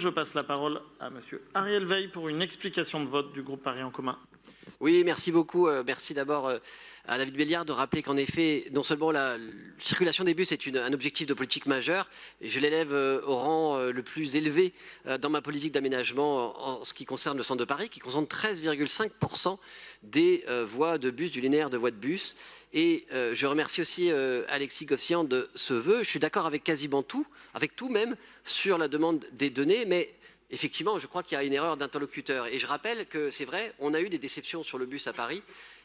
Je passe la parole à Monsieur Ariel Veil pour une explication de vote du groupe Paris en commun. Oui, merci beaucoup. Merci d'abord à David Béliard de rappeler qu'en effet, non seulement la circulation des bus est un objectif de politique majeur, et je l'élève au rang le plus élevé dans ma politique d'aménagement en ce qui concerne le centre de Paris, qui concentre 13,5% des voies de bus, du linéaire de voies de bus. Et je remercie aussi Alexis Gossian de ce vœu. Je suis d'accord avec quasiment tout, avec tout même, sur la demande des données, mais effectivement, je crois qu'il y a une erreur d'interlocuteur. Et je rappelle que c'est vrai, on a eu des déceptions sur le bus à Paris.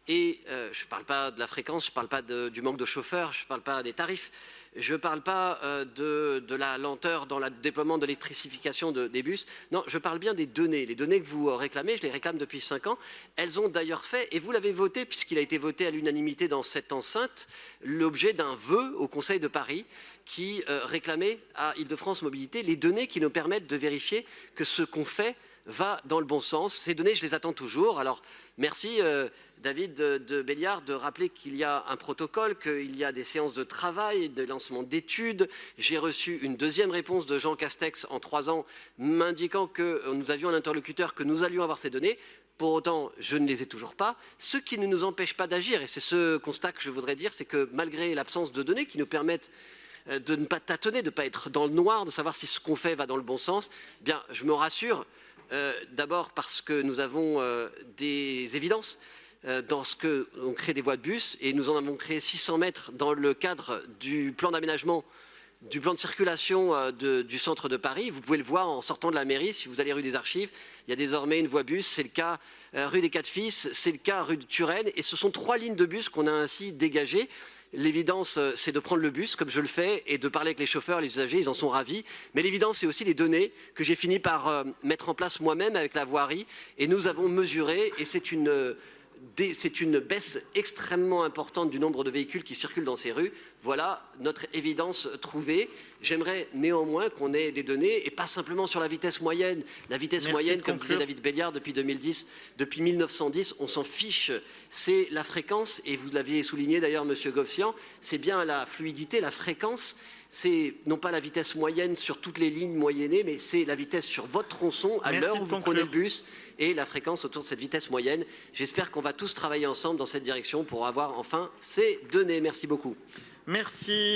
Et je ne parle pas de la fréquence, je ne parle pas du manque de chauffeurs, je ne parle pas des tarifs, je ne parle pas de la lenteur dans le déploiement de l'électrification des bus. Non, je parle bien des données. Les données que vous réclamez, je les réclame depuis 5 ans. Elles ont d'ailleurs fait, et vous l'avez voté, puisqu'il a été voté à l'unanimité dans cette enceinte, l'objet d'un vœu au Conseil de Paris qui réclamait à Île-de-France Mobilité les données qui nous permettent de vérifier que ce qu'on fait va dans le bon sens. Ces données, je les attends toujours. Alors, merci David de Béliard de rappeler qu'il y a un protocole, qu'il y a des séances de travail, de lancement d'études. J'ai reçu une deuxième réponse de Jean Castex en 3 ans m'indiquant que nous avions un interlocuteur, que nous allions avoir ces données. Pour autant, je ne les ai toujours pas. Ce qui ne nous empêche pas d'agir, et c'est ce constat que je voudrais dire, c'est que malgré l'absence de données qui nous permettent de ne pas tâtonner, de ne pas être dans le noir, de savoir si ce qu'on fait va dans le bon sens, eh bien, je me rassure. D'abord parce que nous avons des évidences dans ce qu'on crée des voies de bus, et nous en avons créé 600 mètres dans le cadre du plan d'aménagement, du plan de circulation du centre de Paris. Vous pouvez le voir en sortant de la mairie, si vous allez rue des Archives, il y a désormais une voie bus, c'est le cas rue des Quatre Fils, c'est le cas rue de Turenne, et ce sont 3 lignes de bus qu'on a ainsi dégagées. L'évidence, c'est de prendre le bus, comme je le fais, et de parler avec les chauffeurs, les usagers, ils en sont ravis. Mais l'évidence, c'est aussi les données que j'ai fini par mettre en place moi-même avec la voirie. Et nous avons mesuré, et c'est une baisse extrêmement importante du nombre de véhicules qui circulent dans ces rues. Voilà notre évidence trouvée. J'aimerais néanmoins qu'on ait des données, et pas simplement sur la vitesse moyenne. La vitesse moyenne, comme disait David Béliard, depuis 2010, depuis 1910, on s'en fiche. C'est la fréquence, et vous l'aviez souligné d'ailleurs, Monsieur Gossian, c'est bien la fluidité, la fréquence. C'est non pas la vitesse moyenne sur toutes les lignes moyennées, mais c'est la vitesse sur votre tronçon à l'heure où vous prenez le bus, et la fréquence autour de cette vitesse moyenne. J'espère qu'on va tous travailler ensemble dans cette direction pour avoir enfin ces données. Merci beaucoup. Merci.